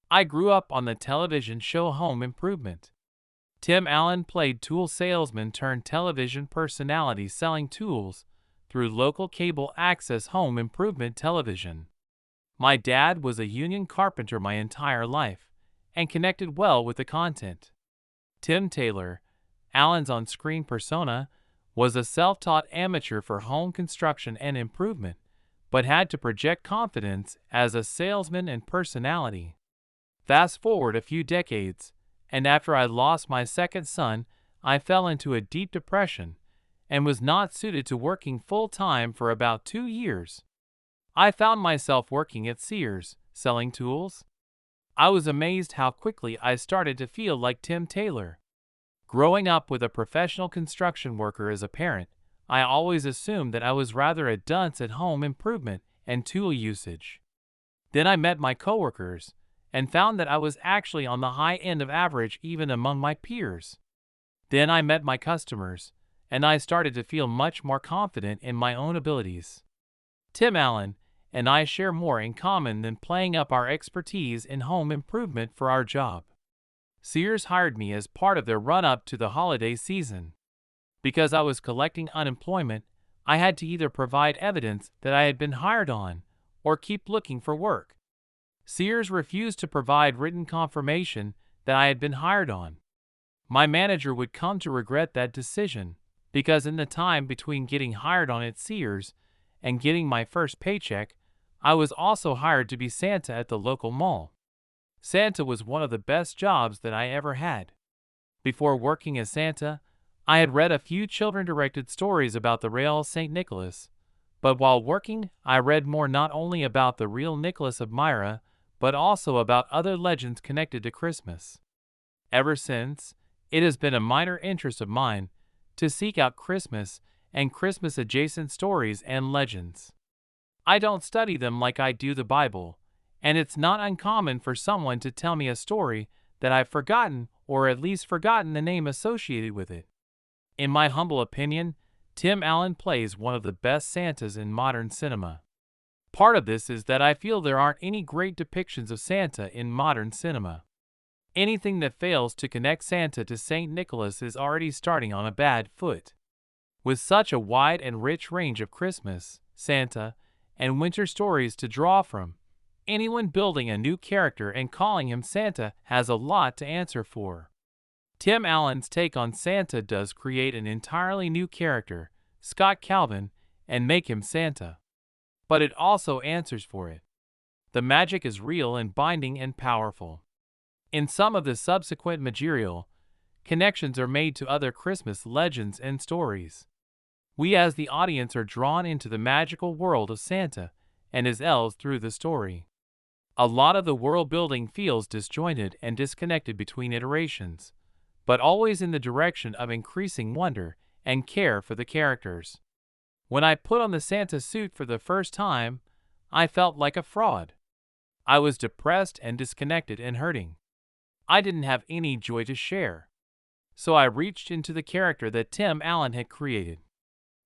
I grew up on the television show Home Improvement. Tim Allen played tool salesman turned television personality selling tools through local cable access home improvement television. My dad was a union carpenter my entire life and connected well with the content. Tim Taylor, Allen's on-screen persona, was a self-taught amateur for home construction and improvement, but had to project confidence as a salesman and personality. Fast forward a few decades, and after I lost my second son, I fell into a deep depression and was not suited to working full-time for about 2 years. I found myself working at Sears, selling tools. I was amazed how quickly I started to feel like Tim Taylor. Growing up with a professional construction worker as a parent, I always assumed that I was rather a dunce at home improvement and tool usage. Then I met my coworkers and found that I was actually on the high end of average even among my peers. Then I met my customers, and I started to feel much more confident in my own abilities. Tim Allen and I share more in common than playing up our expertise in home improvement for our job. Sears hired me as part of their run-up to the holiday season. Because I was collecting unemployment, I had to either provide evidence that I had been hired on or keep looking for work. Sears refused to provide written confirmation that I had been hired on. My manager would come to regret that decision because in the time between getting hired on at Sears and getting my first paycheck, I was also hired to be Santa at the local mall. Santa was one of the best jobs that I ever had. Before working as Santa, I had read a few children-directed stories about the real St. Nicholas, but while working, I read more not only about the real Nicholas of Myra, but also about other legends connected to Christmas. Ever since, it has been a minor interest of mine to seek out Christmas and Christmas-adjacent stories and legends. I don't study them like I do the Bible, and it's not uncommon for someone to tell me a story that I've forgotten or at least forgotten the name associated with it. In my humble opinion, Tim Allen plays one of the best Santas in modern cinema. Part of this is that I feel there aren't any great depictions of Santa in modern cinema. Anything that fails to connect Santa to St. Nicholas is already starting on a bad foot. With such a wide and rich range of Christmas, Santa, and winter stories to draw from, anyone building a new character and calling him Santa has a lot to answer for. Tim Allen's take on Santa does create an entirely new character, Scott Calvin, and make him Santa. But it also answers for it. The magic is real and binding and powerful. In some of the subsequent material, connections are made to other Christmas legends and stories. We as the audience are drawn into the magical world of Santa and his elves through the story. A lot of the world building feels disjointed and disconnected between iterations, but always in the direction of increasing wonder and care for the characters. When I put on the Santa suit for the first time, I felt like a fraud. I was depressed and disconnected and hurting. I didn't have any joy to share. So I reached into the character that Tim Allen had created.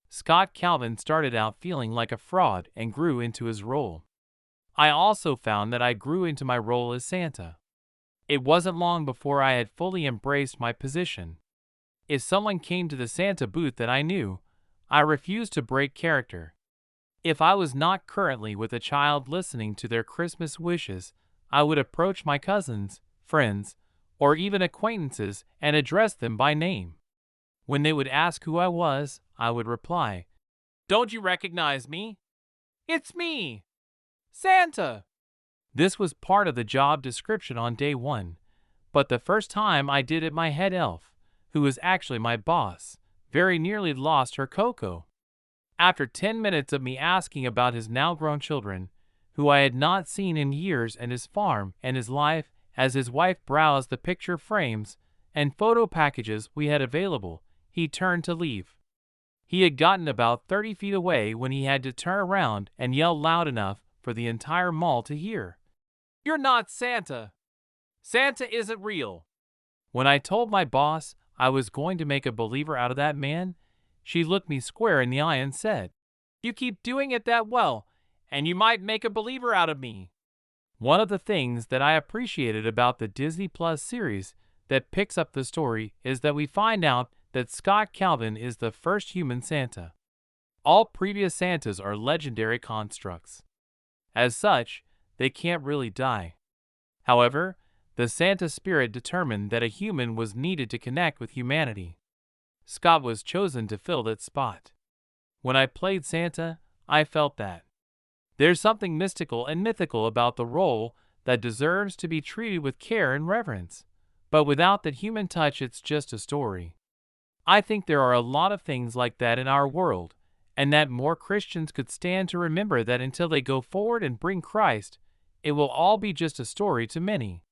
Scott Calvin started out feeling like a fraud and grew into his role. I also found that I grew into my role as Santa. It wasn't long before I had fully embraced my position. If someone came to the Santa booth that I knew, I refused to break character. If I was not currently with a child listening to their Christmas wishes, I would approach my cousins, friends, or even acquaintances and address them by name. When they would ask who I was, I would reply, "Don't you recognize me? It's me, Santa." This was part of the job description on day one, but the first time I did it, my head elf, who was actually my boss, very nearly lost her cocoa. After 10 minutes of me asking about his now-grown children, who I had not seen in years, and his farm and his life, as his wife browsed the picture frames and photo packages we had available, he turned to leave. He had gotten about 30 feet away when he had to turn around and yell loud enough for the entire mall to hear, "You're not Santa. Santa isn't real." When I told my boss I was going to make a believer out of that man, she looked me square in the eye and said, "You keep doing it that well, and you might make a believer out of me." One of the things that I appreciated about the Disney Plus series that picks up the story is that we find out that Scott Calvin is the first human Santa. All previous Santas are legendary constructs. As such, they can't really die. However, the Santa spirit determined that a human was needed to connect with humanity. Scott was chosen to fill that spot. When I played Santa, I felt that. There's something mystical and mythical about the role that deserves to be treated with care and reverence. But without that human touch, it's just a story. I think there are a lot of things like that in our world, and that more Christians could stand to remember that until they go forward and bring Christ, it will all be just a story to many.